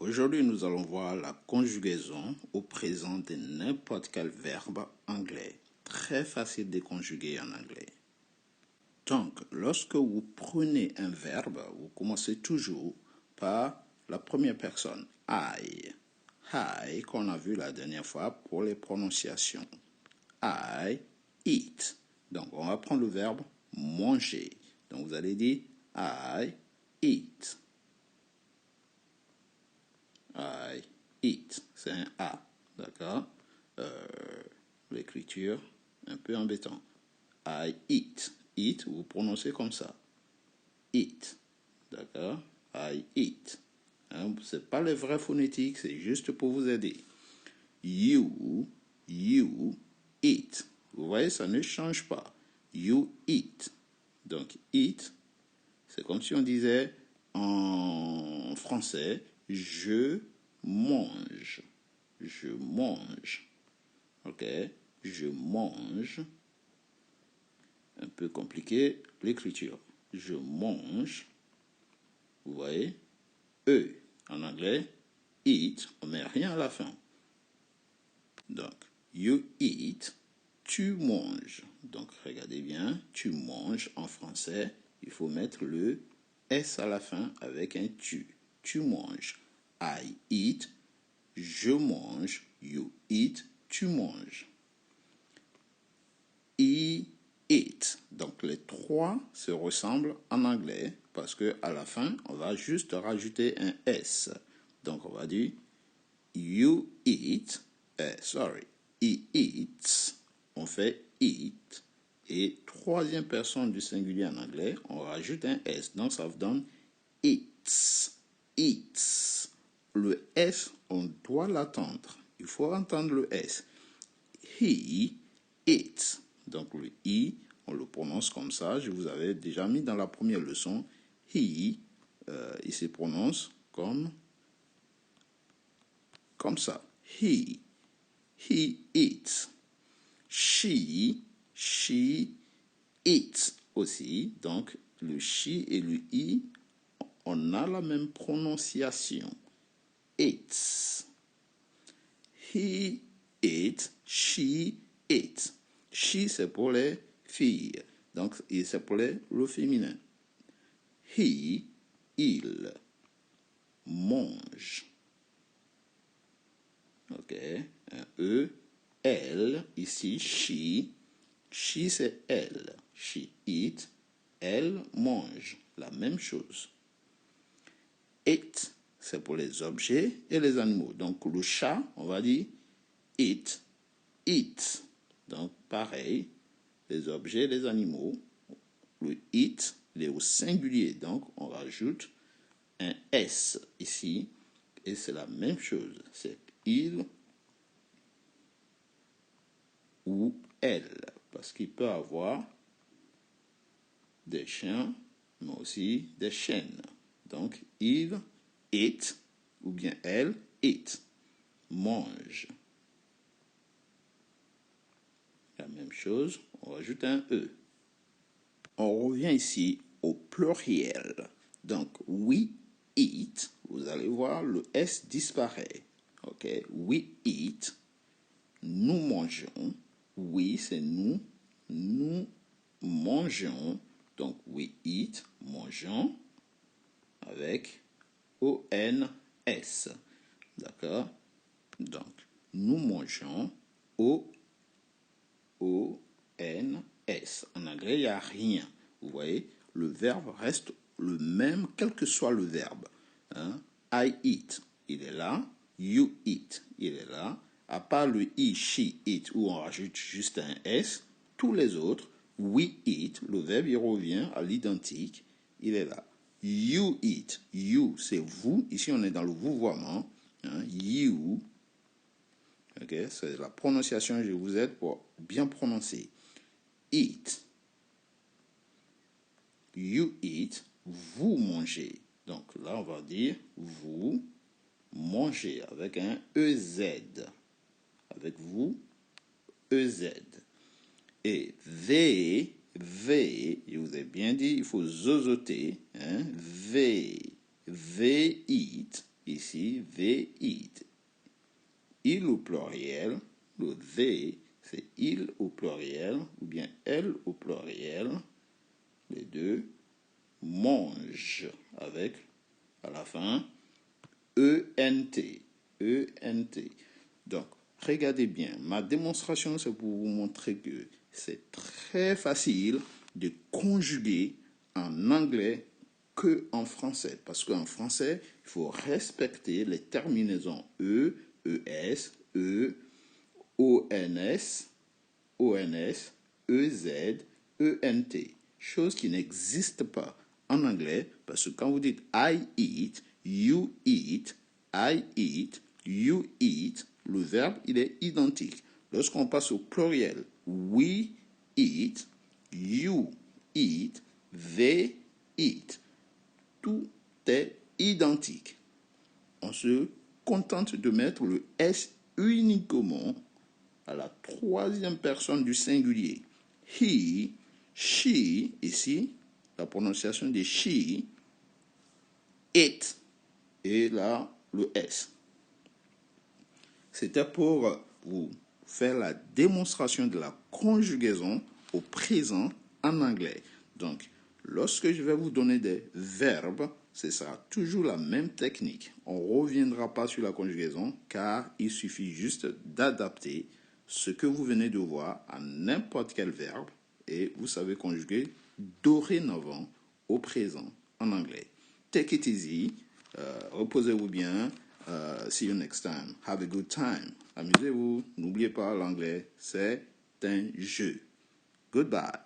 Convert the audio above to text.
Aujourd'hui, nous allons voir la conjugaison au présent de n'importe quel verbe anglais. Très facile de conjuguer en anglais. Donc, lorsque vous prenez un verbe, vous commencez toujours par la première personne, I. I, qu'on a vu la dernière fois pour les prononciations. I eat. Donc, on va prendre le verbe manger. Donc, vous allez dire I eat. I eat. C'est un A. D'accord? L'écriture, un peu embêtant. I eat. Eat, vous prononcez comme ça. Eat. D'accord? I eat. Hein? Ce n'est pas les vrais phonétiques, c'est juste pour vous aider. You eat. Vous voyez, ça ne change pas. You eat. Donc, eat, c'est comme si on disait en français, je mange. Je mange. Ok? Je mange. Un peu compliqué l'écriture. Je mange. Vous voyez? E. En anglais, eat, on ne met rien à la fin. Donc, you eat, tu manges. Donc, regardez bien, tu manges en français, il faut mettre le S à la fin avec un tu. Tu manges. I eat, je mange. You eat, tu manges. He eat. Donc, les trois se ressemblent en anglais parce qu'à la fin, on va juste rajouter un S. Donc, on va dire you eat. He eats. On fait eat. Et troisième personne du singulier en anglais, on rajoute un S. Donc, ça vous donne eats. Eats. Le S, on doit l'attendre. Il faut entendre le S. He eats. Donc, le I, on le prononce comme ça. Je vous avais déjà mis dans la première leçon. He, il se prononce comme ça. He eats. She eats aussi. Donc, le she et le i, on a la même prononciation. Eats. He eats. She eats. She, c'est pour les filles. Donc, c'est pour le féminin. He, il mange. Ok, un E. Elle, ici, she. She, c'est elle. She eat. Elle mange. La même chose. It, c'est pour les objets et les animaux. Donc, le chat, on va dire it, eats. Donc, pareil, les objets et les animaux. Le it, il est au singulier. Donc, on rajoute un S ici. Et c'est la même chose. C'est il ou elle. Parce qu'il peut avoir des chiens, mais aussi des chiennes. Donc, il, it, ou bien elle, it, mange. La même chose, on rajoute un E. On revient ici au pluriel. Donc, we eat, vous allez voir, le S disparaît. Ok, we eat, nous mangeons. We, c'est nous. Nous mangeons. Donc, we eat, mangeons, avec O-N-S. D'accord? Donc, nous mangeons O-N-S. En anglais, il n'y a rien. Vous voyez, le verbe reste le même, quel que soit le verbe. Hein? I eat, il est là. You eat, il est là. À part le he, she, it, où on rajoute juste un S, tous les autres, we eat, le verbe, il revient à l'identique, il est là. You eat, you, c'est vous. Ici, on est dans le vouvoiement. Hein? You. Ok, c'est la prononciation, je vous aide pour bien prononcer. Eat. You eat, vous mangez. Donc là, on va dire vous mangez avec un EZ. Avec vous, EZ. Et je vous ai bien dit, il faut zozoter. Hein? V eat. Ici, ici, they eat. Il au pluriel, le they, c'est il au pluriel, ou bien elle au pluriel. Les deux mangent avec, à la fin, E-N-T. E-N-T. Donc, regardez bien. Ma démonstration, c'est pour vous montrer que c'est très facile de conjuguer en anglais que en français. Parce qu'en français, il faut respecter les terminaisons E, ES, E, ONS, ONS, EZ, ENT. Chose qui n'existe pas en anglais, parce que quand vous dites I eat, you eat, I eat, you eat, le verbe, il est identique. Lorsqu'on passe au pluriel, we eat, you eat, they eat, tout est identique. On se contente de mettre le S uniquement à la troisième personne du singulier. He, she, ici, la prononciation de she, it, et là, le S. C'était pour vous faire la démonstration de la conjugaison au présent en anglais. Donc, lorsque je vais vous donner des verbes, ce sera toujours la même technique. On ne reviendra pas sur la conjugaison car il suffit juste d'adapter ce que vous venez de voir à n'importe quel verbe et vous savez conjuguer dorénavant au présent en anglais. Take it easy, reposez-vous bien. See you next time. Have a good time. Amusez-vous. N'oubliez pas, l'anglais, c'est un jeu. Goodbye.